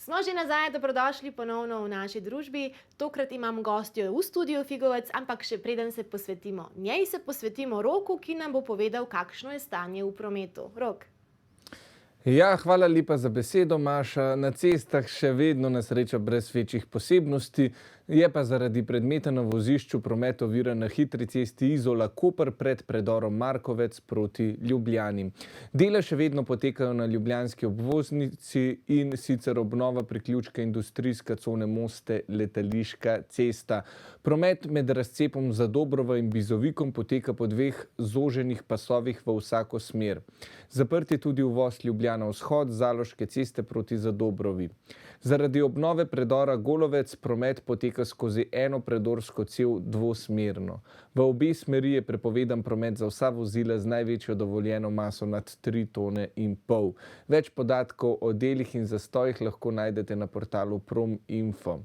Smo že nazaj, dobrodošli ponovno v naši družbi. Tokrat imam gostjo v studiu Figovec, ampak še preden se posvetimo njej, se posvetimo Roku, ki nam bo povedal, kakšno je stanje v prometu. Rok. Ja, hvala lepa za besedo, Maša. Na cestah še vedno nesreča brez večjih posebnosti, je pa zaradi predmeta na vozišču promet oviran na hitri cesti Izola-Koper pred predorom Markovec proti Ljubljani. Dela še vedno potekajo na ljubljanski obvoznici in sicer obnova priključka industrijska cone Moste Letališka cesta. Promet med razcepom Zadobrovo in Bizovikom poteka po dveh zoženih pasovih v vsako smer. Zaprt je tudi uvoz Ljubljana vzhod, Zaloške ceste proti Zadobrovi. Zaradi obnove predora Golovec promet poteka skozi eno predorsko cev dvosmerno. V obe smeri je prepovedan promet za vsa vozila z največjo dovoljeno maso nad 3,5 tone. Več podatkov o delih in zastojih lahko najdete na portalu Prominfo.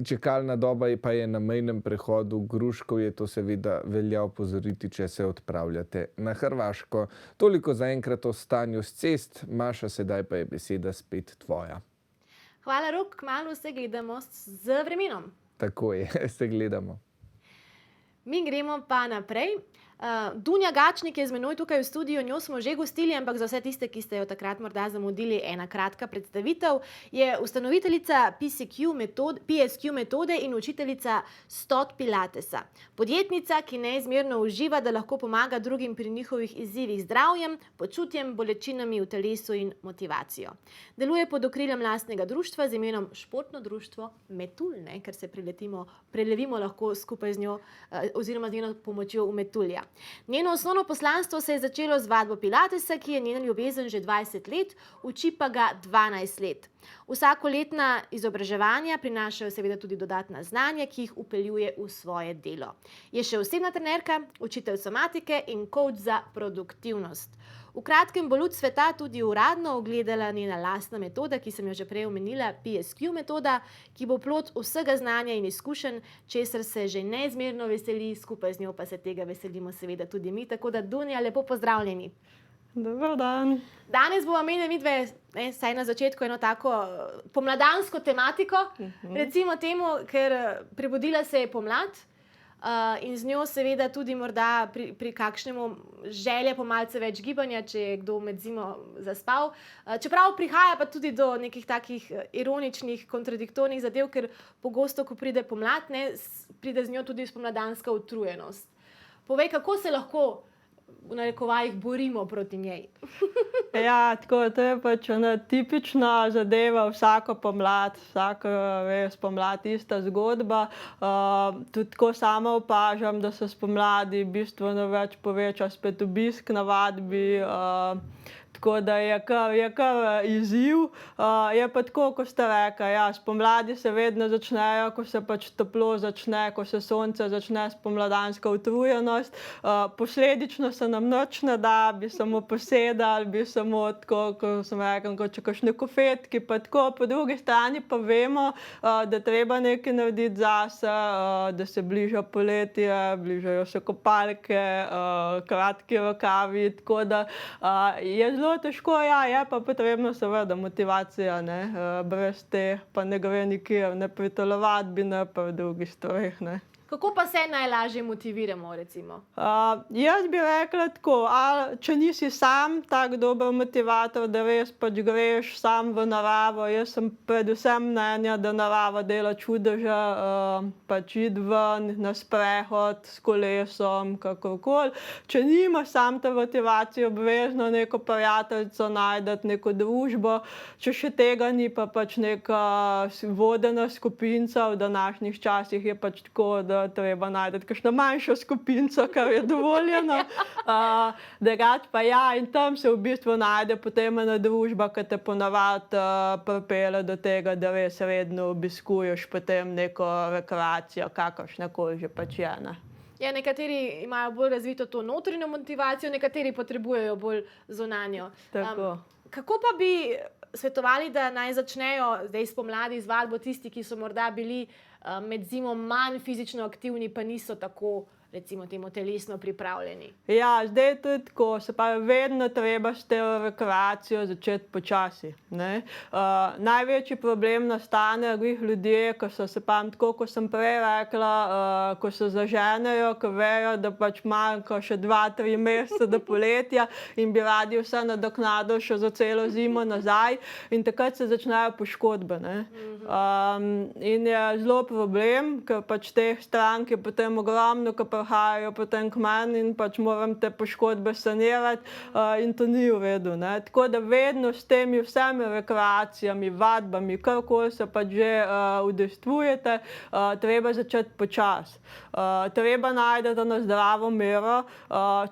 Čakalna doba pa je na mejnem prehodu Gruškovje, to seveda velja opozoriti, če se odpravljate na Hrvaško. Toliko zaenkrat o stanju s cest, Maša, sedaj pa je beseda spet tvoja. Hvala, Rok, kmalu se gledamo z vremenom. Tako je, se gledamo. Mi gremo pa naprej. Dunja Gačnik je z menoj tukaj v studiu, njo smo že gostili, ampak za vse tiste, ki ste jo takrat morda zamudili, ena kratka predstavitev. Je ustanoviteljica PSQ metode in učiteljica STOT Pilatesa. Podjetnica, ki neizmerno uživa, da lahko pomaga drugim pri njihovih izzivih z zdravjem, počutjem, bolečinami v telesu in motivacijo. Deluje pod okriljem lastnega društva z imenom Športno društvo Metulj, ker se prelevimo lahko skupaj z njo oziroma z njeno pomočjo v Metulja. Njeno osnovno poslanstvo se je začelo z vadbo Pilatesa, ki je njena ljubezen že 20 let, uči pa ga 12 let. Vsakoletna izobraževanja prinašajo seveda tudi dodatna znanja, ki jih vpeljuje v svoje delo. Je še osebna trenerka, učitelj somatike in coach za produktivnost. V kratkem bo luč sveta tudi uradno ogledala njena lastna metoda, ki sem jo že prej omenila, PSQ metoda, ki bo plod vsega znanja in izkušenj, česar se že neizmerno veseli, skupaj z njo pa se tega veselimo seveda tudi mi, tako da Dunja, lepo pozdravljeni. Dober dan. Danes bomo imeli midve, saj na začetku eno tako pomladansko tematiko, recimo temu, ker prebudila se je pomlad, in z njo seveda tudi morda pri kakšnemu želje po malce več gibanja, če je kdo med zimo zaspal. Čeprav prihaja pa tudi do nekih takih ironičnih, kontradiktornih zadev, ker pogosto, ko pride pomlad, pride z njo tudi spomladanska utrujenost. Povej, kako se lahko v narekovajih borimo proti njej? Ja, tako, to je pač ena tipična zadeva, vsako pomlad, pomlad ista zgodba. Tudi tako sama opažam, da se spomladi bistveno več poveča spet obisk na vadbi, tako da je kar izziv. Je pa tako, ko ste rekli, ja, spomladi se vedno začnejo, ko se pač toplo začne, ko se sonce začne, spomladanska utrujenost. Posledično se nam nič ne da, bi samo posedali, bi samo tako, ko sem rekel, kot če kakšne kofetki, pa tako. Po drugi strani pa vemo, da treba nekaj narediti zase, da se bliža poletje, bližajo se kopalke, kratki rokavi, tako da je zelo težko, ja, je pa potrebno seveda motivacija, brez te pa ne gre nikjer, ne pri telovadbi, ne pri drugih stvareh, Kako pa se najlažje motiviramo, recimo? Jaz bi rekla tako, če nisi sam tak dober motivator, da res pač greš sam v naravo. Jaz sem predvsem mnenja, da narava dela čudeže, pač iti ven na sprehod s kolesom, kakorkoli. Če nimaš sam te motivacije, obvezno neko prijateljico najdeti, neko družbo. Če še tega ni, pa pač neka vodena skupinca, v današnjih časih je pač tako, da treba najti kakšno manjšo skupinco, kar je dovoljeno. Drugače pa ja, in tam se v bistvu najde potem ena družba, ki te ponavadi pripelje do tega, da res redno obiskuješ potem neko rekreacijo, kakršnakoli že pač je, Ja, nekateri imajo bolj razvito to notranjo motivacijo, nekateri potrebujejo bolj zunanjo. Tako. Kako pa bi svetovali, da naj začnejo zdaj spomladi z vadbo tisti, ki so morda bili med zimo manj fizično aktivni, pa niso tako recimo temu telesno pripravljeni? Ja, zdaj je tudi tako, se pa vedno treba s to rekreacijo začeti počasi, ne. Največji problem nastane glih ljudje, ko so se tako, kot sem prej rekla, ko se zaženejo, ko vejo, da pač manjka še 2-3 mesece do poletja in bi radi vse nadoknadili še za celo zimo nazaj in takrat se začnejo poškodbe, ne. In je zelo problem, ker pač teh strank je potem ogromno, ko prihajajo potem k meni in pač moram te poškodbe sanirati, in to ni v redu, ne. Tako da vedno s temi vsemi rekreacijami, vadbami, karkoli se pač že udejstvujete, treba začeti počasi. Treba najti eno zdravo mero,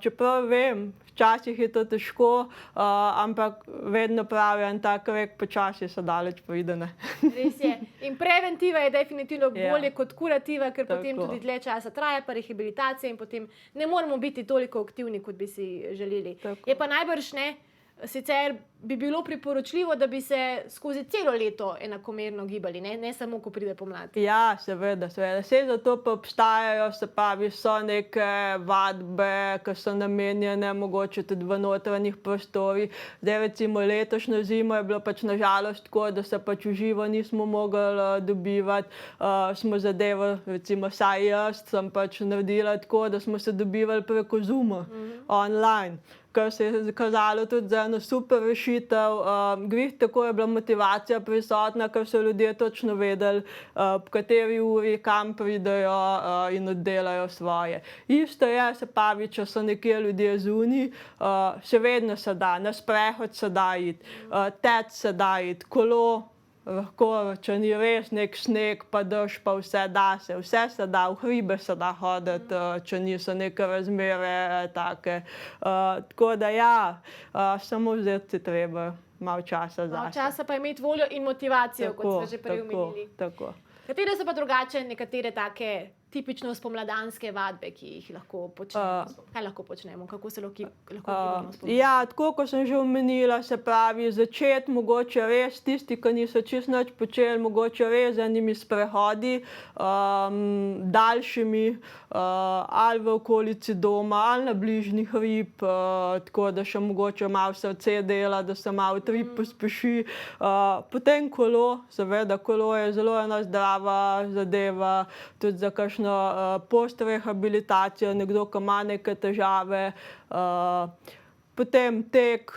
čeprav vem, včasih je to težko, ampak vedno pravijo, en tak rek počasi se daleč pride, ne. Res je. In preventiva je definitivno bolje kot kurativa, ker potem Tako. tudi dlje časa traja pa rehabilitacija in potem ne moremo biti toliko aktivni, kot bi si želeli. Tako. Je pa najbrž ne, sicer bi bilo priporočljivo, da bi se skozi celo leto enakomerno gibali, ne samo, ko pride pomlad. Ja, seveda. Saj zato pa obstajajo, se pravi, so neke vadbe, ki so namenjene mogoče tudi v notranjih prostorih. Zdaj recimo letošnjo zimo je bilo pač na žalost tako, da se pač v živo nismo mogli dobivati. Smo zadevo, recimo vsaj jaz sem pač naredila tako, da smo se dobivali preko Zooma, online. Kar se je kazalo tudi za eno super rešitev. Glih tako je bila motivacija prisotna, ker so ljudje točno vedeli, ob kateri uri, kam pridejo, in oddelajo svoje. Isto je, se pravi, če so nekje ljudje zunaj, še vedno se da, na sprehod se da iti, teč se da iti, kolo, lahko, če ni res nek sneg pa dež pa vse se da, v hribe se da hoditi, če niso neke razmere take. Tako da ja, samo vzeti si treba malo časa zase. Malo časa pa imeti voljo in motivacijo, kot smo že prej omenili. Tako. Katere so pa drugače nekatere take tipično spomladanske vadbe, ki jih lahko počnemo? Kaj lahko počnemo? Kako se lahko gibamo spomladi? Ja, tako kot sem že omenila, se pravi, začeti mogoče res tisti, ki niso čisto nič počeli, mogoče res z enimi sprehodi, daljšimi, ali v okolici doma, ali na bližnjih hrib, tako da še mogoče malo srce dela, da se malo utrip pospeši. Potem kolo, seveda, kolo je zelo ena zdrava zadeva, tudi za kakšno postrehabilitacijo, nekdo, ki ima neke težave. Potem tek.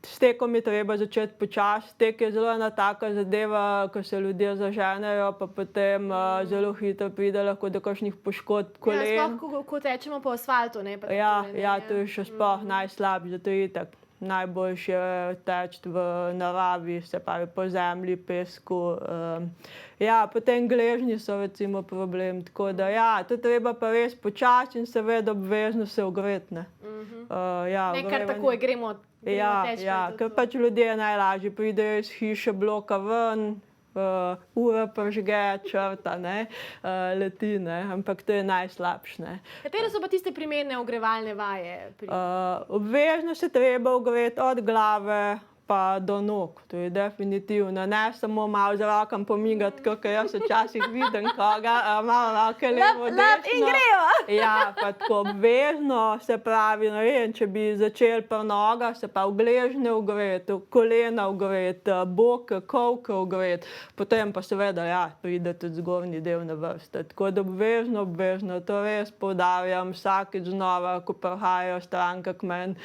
S tekom je treba začeti počasi. Tek je zelo ena taka zadeva, ko se ljudje zaženejo, pa potem zelo hitro pride lahko do kakšnih poškodb kolen. Ja, sploh ko tečemo po asfaltu, ne? Pa Ja, to je še sploh najslabše, zato je itak najboljše je teči v naravi, se pravi po zemlji, pesku. Ja, potem gležnji so recimo problem, tako da ja, to treba pa res počasi in seveda obvezno se ogreti, ne. Ne kar takoj gremo teč. Ja, ker pač ljudje najlažje pridejo iz hiše, bloka ven, ura prižge, črta, ne, leti, ne, ampak to je najslabše, ne. Katere so pa tiste primerne ogrevalne vaje? Obvezno se treba ogreti od glave pa do nog, to je definitivno. Ne samo malo z rokam pomigati, kakor jaz včasih vidim koga, malo roke levo, desno. In grejo! Ja, pa tako obvezno, se pravi, ne vem, če bi začeli pri nogah, se pa v gležnje ogreti, v kolena ogreti, boke, kolke ogreti, potem pa seveda, ja, pride tudi zgornji del na vrste. Tako da obvezno, to res poudarjam vsakič znova, ko prihajajo stranke k meni,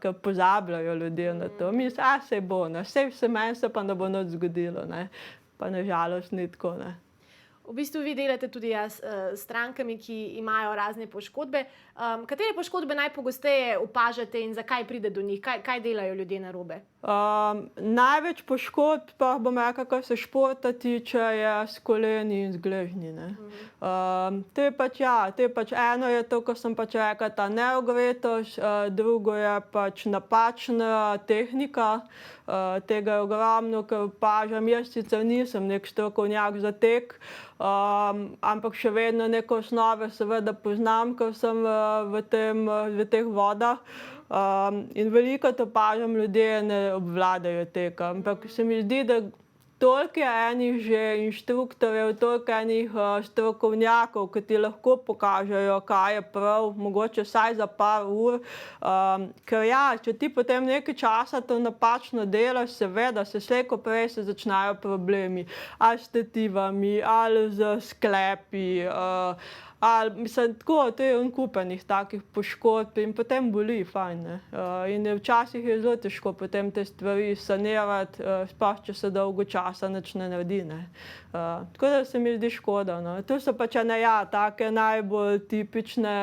ker pozabljajo ljudje na to. Sej bo, ne, sej meni se pa ne bo nič zgodilo, ne. Pa na žalost ni tako, ne. V bistvu vi delate tudi s strankami, ki imajo razne poškodbe. Katere poškodbe najpogosteje opažate in zakaj pride do njih? Kaj delajo ljudje narobe? Največ poškodb, pa bom rekla, kar se športa tiče, je s koleni in z gležnji, ne. To je pač eno je to, ko sem pač rekla, ta neogretost, drugo je pač napačna tehnika. Tega je ogromno, ker opažam, jaz sicer nisem nek strokovnjak za tek, ampak še vedno neke osnove seveda poznam, ker sem v teh vodah. In velikokrat opažam, ljudje ne obvladajo teka, ampak se mi zdi, da toliko je enih že inštruktorjev, toliko enih strokovnjakov, ki ti lahko pokažejo, kaj je prav, mogoče vsaj za par ur. Ker ja, če ti potem nekaj časa to napačno delaš, seveda se slej ko prej se začnejo problemi. Ali s tetivami, ali z sklepi, ali, mislim, tako, to je kupenih takih poškodb in potem boli, fajn, ne. In včasih je zelo težko potem te stvari sanirati, sploh če se dolgo časa nič ne naredi, ne. Tako da se mi zdi škoda, no. To so pač take najbolj tipične.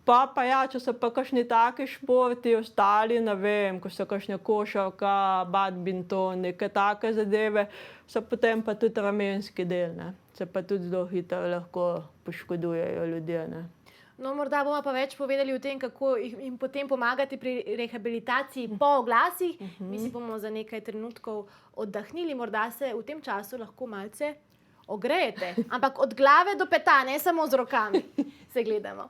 Pa ja, če so pa kakšni taki športi ostali, ne vem, ko so kakšna košarka, badminton, neke take zadeve, so potem pa tudi ramenski del, ne. Se pa tudi zelo hitro lahko poškodujejo ljudje, ne. No, morda bomo pa več povedali o tem, kako jim potem pomagati pri rehabilitaciji po oglasih. Mi si bomo za nekaj trenutkov oddahnili, morda se v tem času lahko malce ogrejete. Ampak od glave do peta, ne samo z rokami se gledamo.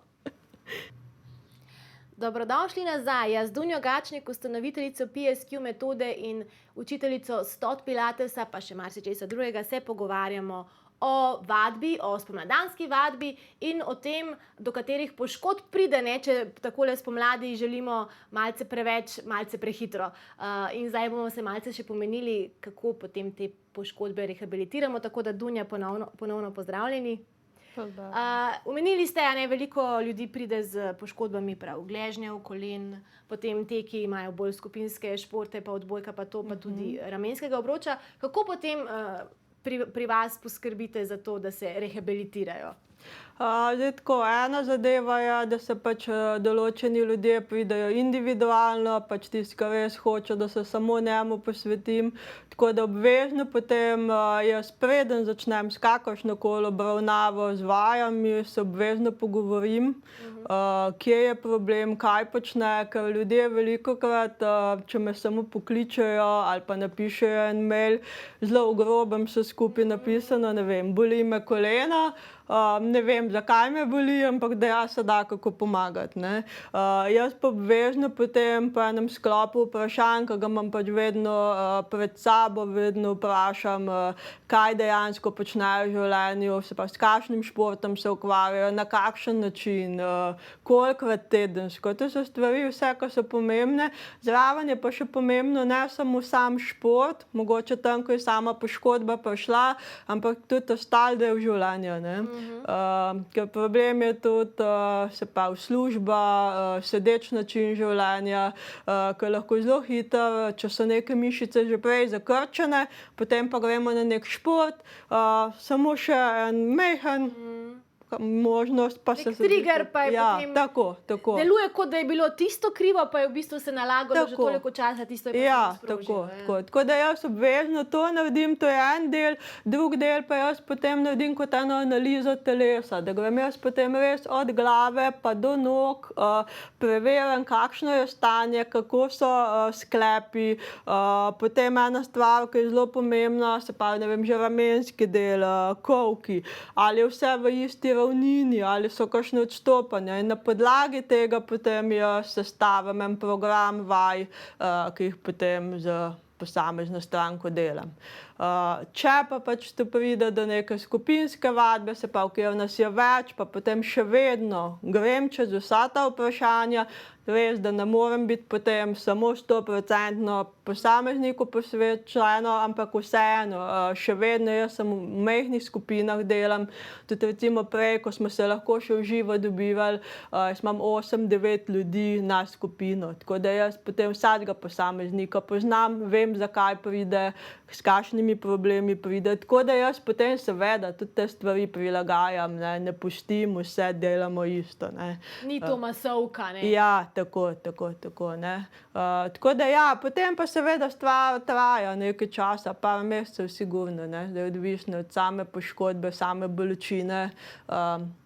Dobrodošli nazaj. Jaz Dunjo Gačnik, ustanoviteljico PSQ metode in učiteljico Stot Pilatesa, pa še marsičesa drugega, se pogovarjamo o vadbi, o spomladanski vadbi in o tem, do katerih poškodb pride, ne, če takole spomladi želimo malce preveč, malce prehitro. In zdaj bomo se malce še pomenili, kako potem te poškodbe rehabilitiramo, tako da Dunja ponovno pozdravljeni. Omenili ste, veliko ljudi pride z poškodbami prav gležnjev, kolen, potem te, ki imajo bolj skupinske športe, pa odbojka, pa to, pa tudi ramenskega obroča. Kako potem pri vas poskrbite za to, da se rehabilitirajo? Zdaj tako, ena zadeva je, da se pač določeni ljudje pridejo individualno, pač tisti, ki res hoče, da se samo njemu posvetim. Tako da obvezno potem jaz preden začnem s kakršnokoli obravnavo z vajami, se obvezno pogovorim, kje je problem, kaj počne, ker ljudje velikokrat, če me samo pokličejo ali pa napišejo en mail, zelo v grobem vse skupaj napisano, ne vem, boli me kolena, ne vem, zakaj me boli, ampak da ja se da kako pomagati, ne. Jaz pa obvezno potem po enem sklopu vprašanj, ki ga imam pač vedno pred sabo, vedno vprašam, kaj dejansko počnejo v življenju, se pravi, s kakšnim športom se ukvarjajo, na kakšen način, kolikokrat tedensko. To so stvari vse, ki so pomembne. Zraven je pa še pomembno ne samo sam šport, mogoče tam, ko je sama poškodba prišla, ampak tudi ostali del življenja, ne. Ker problem je tudi, se pravi, služba, sedeč način življenja, ker lahko zelo hitro, če so neke mišice že prej zakrčene, potem pa gremo na nek šport, samo še en majhen možnost, pa se trigger, pa je potem tako. Deluje, kot da je bilo tisto krivo, pa je v bistvu se nalagalo že toliko časa, tisto je pa se sprožilo. Tako da jaz obvezno to naredim, to je en del, drug del pa jaz potem naredim kot eno analizo telesa, da grem jaz potem res od glave pa do nog, preverim, kakšno je stanje, kako so sklepi, potem ena stvar, ki je zelo pomembna, se pravi, ne vem, že ramenski del, kolki, ali je vse v isti ravnini, ali so kakšne odstopanja, in na podlagi tega potem jaz sestavim en program vaj, ki jih potem z posamezno stranko delam. Če pa pač to pride do neke skupinske vadbe, se pravi, kjer nas je več, pa potem še vedno grem čez vsa ta vprašanja, res, da ne morem biti potem samo 100% posamezniku posvečeno, ampak vseeno, še vedno jaz sem v majhnih skupinah delam, tudi recimo prej, ko smo se lahko še v živo dobivali, jaz imam 8-9 ljudi na skupino, tako da jaz potem vsakega posameznika poznam, vem, zakaj pride, s kakšnimi problemi pride, tako da jaz potem seveda tudi te stvari prilagajam, ne pustim, vse delamo isto, ne. Ni to masovka, ne. Ja, tako, ne. Tako da ja, potem pa seveda stvar traja nekaj časa, par mesecev sigurno, ne, da je odvisno od same poškodbe, same bolečine.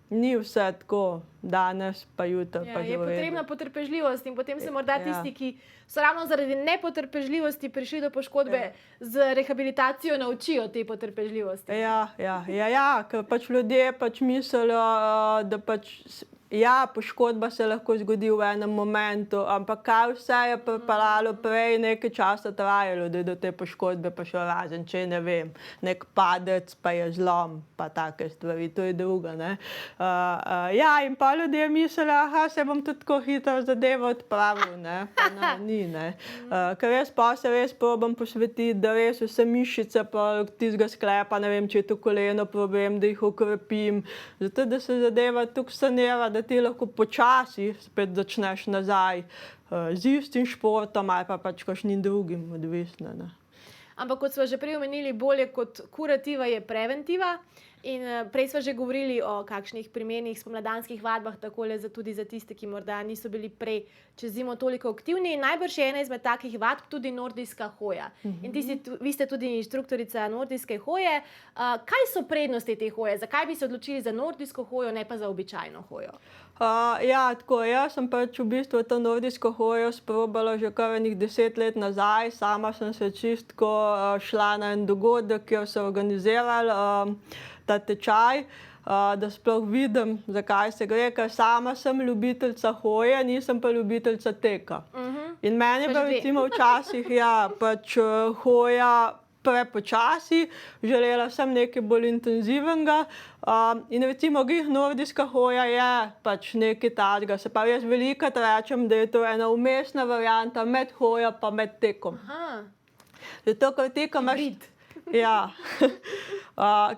Ni vse tako danes pa jutri pa že v redu. Je potrebna potrpežljivost in potem se morda tisti, ki so ravno zaradi nepotrpežljivosti prišli do poškodbe, z rehabilitacijo naučijo te potrpežljivosti. Ja, ker pač ljudje pač mislijo, da pač Ja, poškodba se lahko zgodi v enem momentu, ampak kaj vse je pripeljalo prej, nekaj časa trajalo, da je do te poškodbe prišlo, razen če ne vem, nek padec, pa je zlom, pa take stvari, to je druga, ne. Ja, in pa ljudje mislijo, aha, se bom tudi tako hitro zadevo odpravil, ne, pa ne, ni, ne. Ker jaz pa se res probam posvetiti, da res vse mišice pa tistega sklepa, ne vem, če je to koleno problem, da jih okrepim, zato da se zadeva tukaj sanira, da ti lahko počasi spet začneš nazaj z istim športom ali pa pač kakšnim drugim, odvisno, ne. Ampak kot smo že prej omenili, bolje kot kurativa je preventiva. In prej smo že govorili o kakšnih primernih spomladanskih vadbah, takole tudi za tiste, ki morda niso bili prej čez zimo toliko aktivni. Najbrž je ena izmed takih vadb tudi nordijska hoja. In vi ste tudi inštruktorica nordijske hoje. Kaj so prednosti te hoje? Zakaj bi se odločili za nordijsko hojo, ne pa za običajno hojo? Ja, tako, jaz sem pač v bistvu to nordijsko hojo sprobala že kar enih 10 let nazaj. Sama sem se čistko šla na en dogodek, kjer so organizirali ta tečaj, da sploh vidim, zakaj se gre, ker sama sem ljubiteljica hoje, nisem pa ljubiteljica teka. In meni je pa recimo včasih, ja, pač hoja prepočasi, želela sem nekaj bolj intenzivnega, in recimo glih nordijska hoja je pač nekaj takega. Se pravi, jaz velikokrat rečem, da je to ena vmesna varianta med hojo pa med tekom. Zato, ker teka imaš... Ja,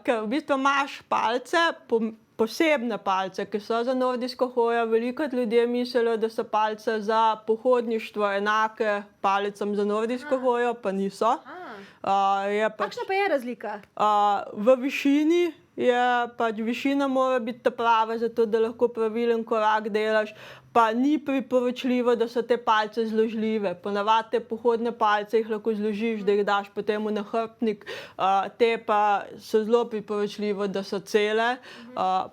ker v bistvu imaš palce, posebne palce, ki so za nordijsko hojo. Velikokrat ljudje mislijo, da so palce za pohodništvo enake palicam za nordijsko hojo, pa niso. Kakšna pa je razlika? V višini je pač višina mora biti ta prava, zato da lahko pravilen korak delaš. Pa ni priporočljivo, da so te palce zložljive. Ponavadi te pohodne palce jih lahko zložiš, da jih daš potem v nahrbtnik, te pa so zelo priporočljivo, da so cele.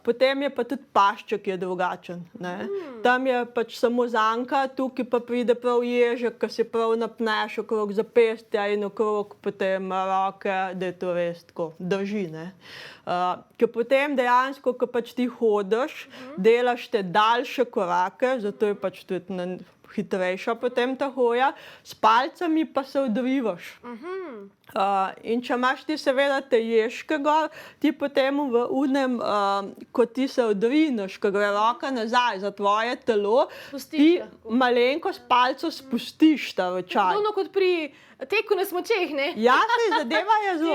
Potem je pa tudi pašček je drugačen, ne. Tam je pač samo zanka, tukaj pa pride prav ježek, ki si prav napneš okrog zapestja in okrog potem roke, da je to res tako, drži, ne. Ker potem dejansko, ko pač ti hodiš, delaš te daljše korake, zato je pač tudi hitrejša potem ta hoja, s palcami pa se odrivaš. In če imaš ti seveda te ježke gor, ti potem v unem, ko ti se odrineš, ko gre roka nazaj za tvoje telo, ti malenkost palcev spustiš ta ročaj. Podobno kot pri teku na smučeh, ne? Ja, zadeva je zelo.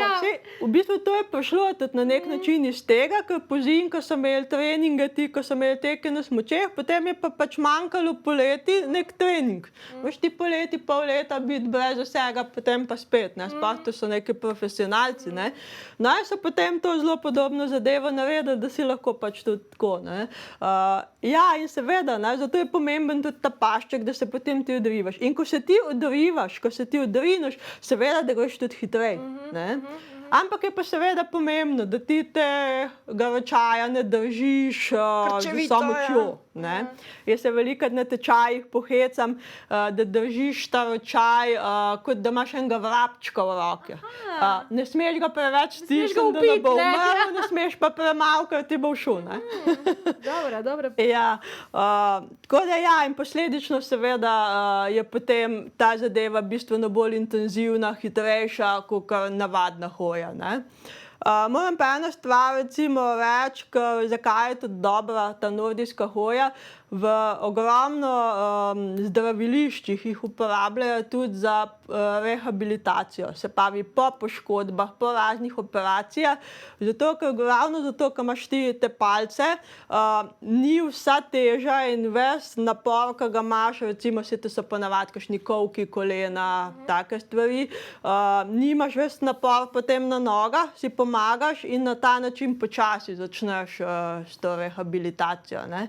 V bistvu to je prišlo tudi na nek način iz tega, ker pozimi, ko so imeli treninge, ko so imeli teke na smučeh, potem je pa pač manjkalo poleti nek trening. Veš ti poleti pol leta biti brez vsega, potem pa spet, ne? Sploh to so neki profesionalci, ne? No, in so potem to zelo podobno zadevo naredili, da si lahko pač tudi tako, ne? Ja, in seveda, ne? Zato je pomemben tudi ta pašček, da se potem ti odrivaš. In ko se ti odrivaš, seveda, da greš tudi hitrej, ne? Ampak je pa seveda pomembno, da ti tega ročaja ne držiš z vso močjo, ne. Jaz se velikokrat na tečajih pohecam, da držiš ta ročaj, kot da imaš enega vrabčka v roki. Ne smeš ga preveč stisniti, da ne bo umrl, ne smeš pa premalo, ker ti bo šel, ne. Dobro. Ja, tako da ja, in posledično seveda je potem ta zadeva bistveno bolj intenzivna, hitrejša, kakor navadna hoja, ne. Moram pa eno stvar recimo reči, zakaj je tudi dobra ta nordijska hoja. V ogromno zdraviliščih jih uporabljajo tudi za rehabilitacijo, se pravi po poškodbah, po raznih operacijah, ravno zato, ker imaš ti te palce, ni vsa teža in ves napor, ki ga imaš, recimo to so ponavadi kakšni kolki kolena, take stvari, nimaš ves napor potem na nogah, si pomagaš in na ta način počasi začneš s to rehabilitacijo, ne.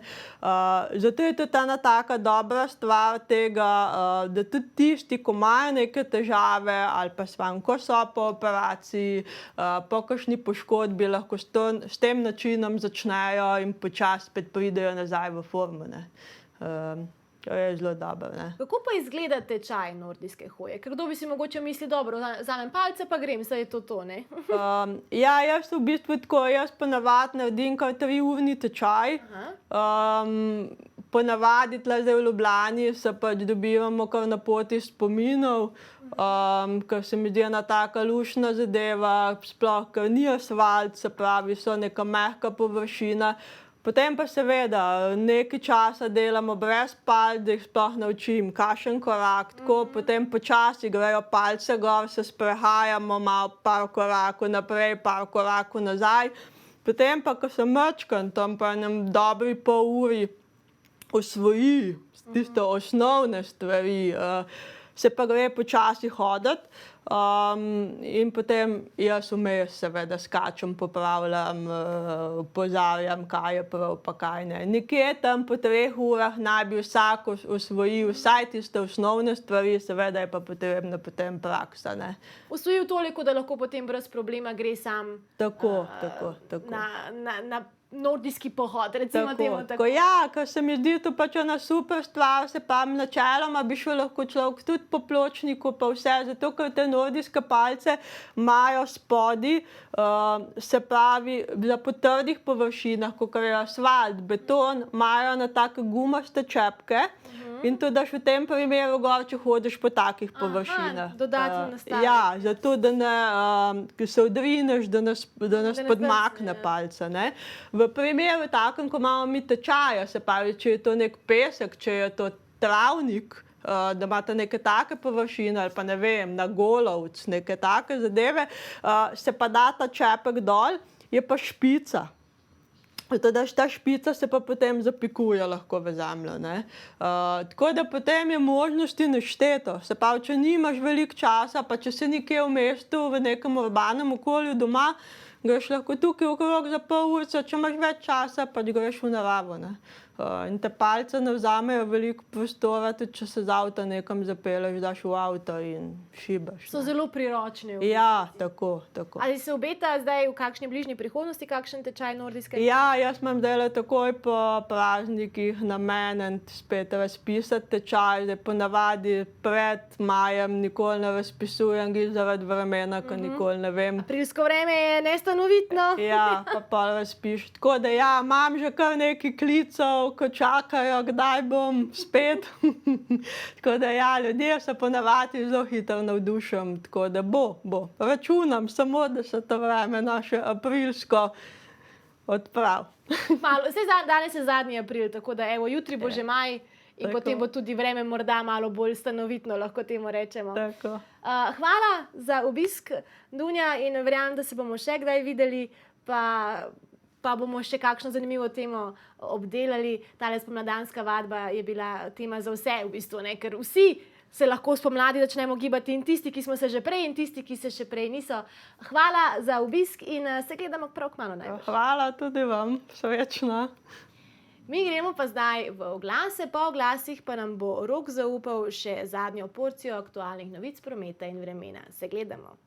Zato je tudi ena taka dobra stvar tega, da tudi tisti, ko imajo neke težave ali pa ko so po operaciji, po kakšni poškodbi, lahko s tem načinom začnejo in počasi spet pridejo nazaj v formo, ne. To je zelo dobro, ne. Kako pa izgleda tečaj nordijske hoje? Ker kdo bi si mogoče mislil, dobro, vzamem palce pa grem, saj je to, ne? Ja, jaz v bistvu tako, jaz ponavadi naredim kar 3-urni tečaj. Ponavadi tle zdaj v Ljubljani se pač dobivamo kar na poti spominov, ker se mi zdi ena taka luštna zadeva, sploh ker ni asfalt, se pravi, so neka mehka površina. Potem pa seveda nekaj časa delamo brez palc, da jih sploh naučim, kakšen korak, tako potem počasi grejo palce gor, se sprehajamo malo par korakov naprej, par korakov nazaj. Potem pa, ko se majčkeno tam po enem dobri pol uri osvoji tiste osnovne stvari, se pa gre počasi hoditi. In potem jaz vmes seveda skačem, popravljam, opozarjam, kaj je prav pa kaj ne. Nekje tam po 3 urah naj bi vsak osvojil vsaj tiste osnovne stvari, seveda je pa potrebna potem praksa, ne. Osvojil toliko, da lahko potem brez problema gre sam Tako. na nordijski pohod, recimo temu tako. Ja, ker se mi zdi to pač ena super stvar, se pravi, načeloma bi šel lahko človek tudi po pločniku pa vse, zato ker te nordijske palce imajo spodaj, se pravi, za po trdih površinah, kakor je asfalt, beton, imajo na take gumaste čepke in to daš v tem primeru gor, če hodiš po takih površinah. Dodatno nastavek. Ja, zato da ne, ko se odrineš, da nas podmakne palce, ne. V primeru takem, ko imamo mi tečaje, se pravi, če je to nek pesek, če je to travnik, da imate neke take površine ali pa ne vem, na golovc, neke take zadeve, se pa da ta čepek dol, je pa špica. Ta špica se pa potem zapikuje lahko v zemljo, ne. Tako da potem je možnosti nešteto. Se pravi, če nimaš veliko časa, pa če si nekje v mestu, v nekem urbanem okolju doma, greš lahko tukaj okrog za pol urice, če imaš več časa, pač greš v naravo, ne. In te palce ne vzamejo veliko prostora, tudi če se z avta nekam zapelješ, daš v avto in šibaš. So zelo priročni. Ja, tako. Ali se obeta zdaj v kakšni bližnji prihodnosti kakšen tečaj nordijske? Ja, jaz imam zdajle takoj po praznikih namenjen spet razpisati tečaj, zdaj ponavadi pred majem nikoli ne razpisujem, zaradi vremena, ker nikoli ne vem. Aprilsko vreme je nestanovitno. Ja, pa pol razpiš. Tako da ja, imam že kar nekaj klicev, ko čakajo, kdaj bom spet. Tako da ja, ljudje se ponavadi zelo hitro navdušim, tako da bo. Računam samo, da se to vreme naše aprilsko odpravi. Danes je zadnji april, tako da evo, jutri bo že maj in potem bo tudi vreme morda malo bolj stanovitno, lahko temu rečemo. Tako. Hvala za obisk, Dunja, in verjamem, da se bomo še kdaj videli, pa bomo še kakšno zanimivo temo obdelali. Tale spomladanska vadba je bila tema za vse v bistvu, ne? Ker vsi se lahko spomladi začnemo gibati, in tisti, ki smo se že prej, in tisti, ki se še prej niso. Hvala za obisk in se gledamo prav kmalu najbrž. Hvala tudi vam, srečno. Mi gremo pa zdaj v oglase, po oglasih pa nam bo Rok zaupal še zadnjo porcijo aktualnih novic prometa in vremena. Se gledamo.